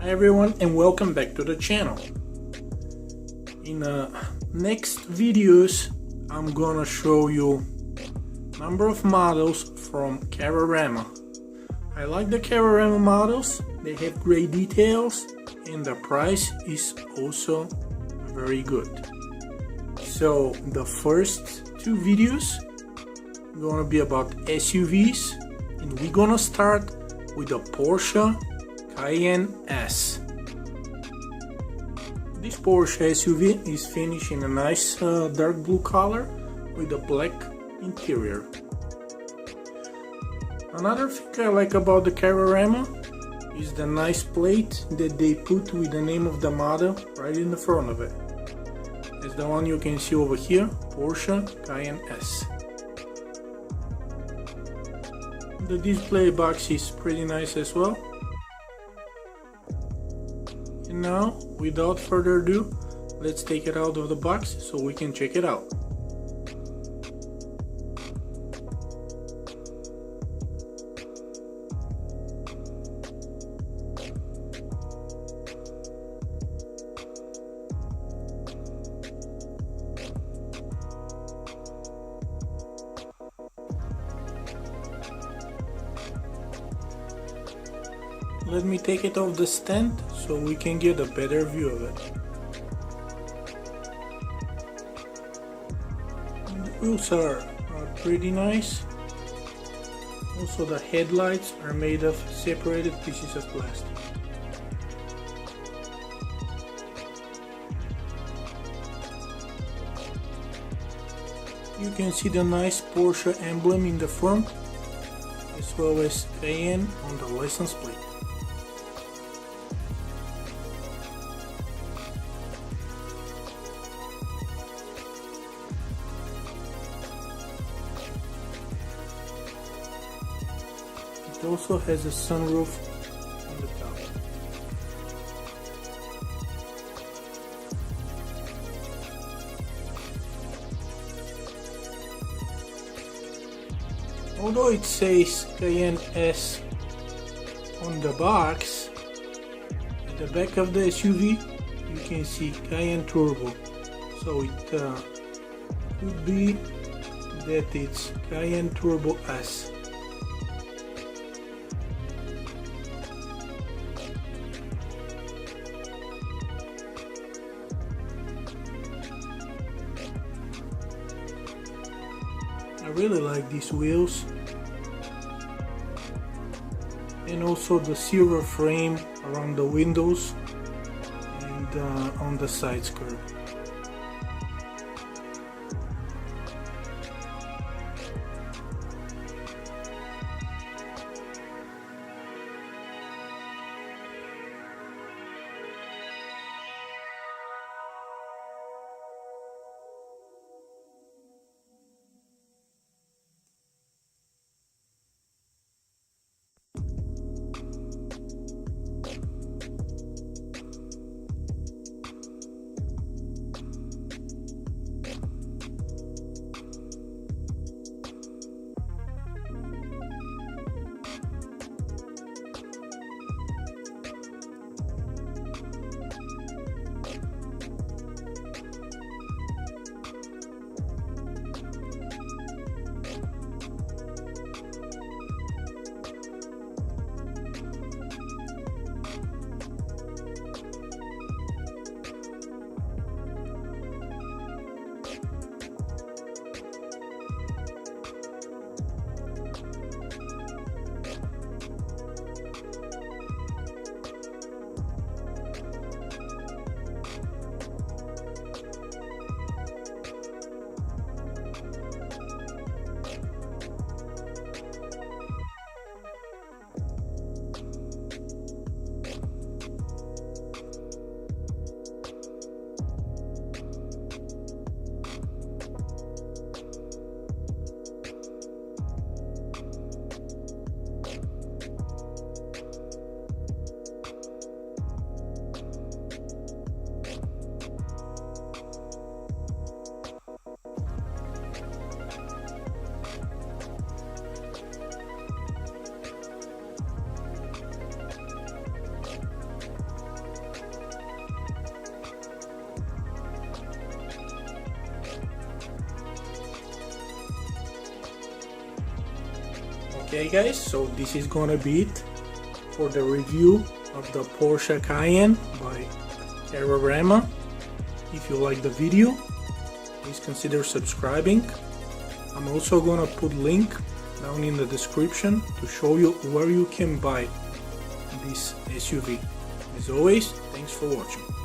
Hi everyone and welcome back to the channel. In next videos I'm gonna show you number of models from Cararama. I like the Cararama models, they have great details and the price is also very good. So the first two videos are gonna be about SUVs and we're gonna start with the Porsche Cayenne S. This Porsche SUV is finished in a nice dark blue color with a black interior. Another thing I like about the Cararama is the nice plate that they put with the name of the model right in the front of it. It's the one you can see over here, Porsche Cayenne S. The display box is pretty nice as well. And now, without further ado, let's take it out of the box so we can check it out. Let me take it off the stand so we can get a better view of it. And the wheels are pretty nice. Also the headlights are made of separated pieces of plastic. You can see the nice Porsche emblem in the front, as well as Cayenne on the license plate. It also has a sunroof on the top. Although it says Cayenne S on the box, at the back of the SUV you can see Cayenne Turbo, so it could be that it's Cayenne Turbo S. I really like these wheels, and also the silver frame around the windows and on the side skirt. Okay guys, so this is gonna be it for the review of the Porsche Cayenne by Cararama. If you like the video, please consider subscribing. I'm also gonna put link down in the description to show you where you can buy this SUV. As always, thanks for watching.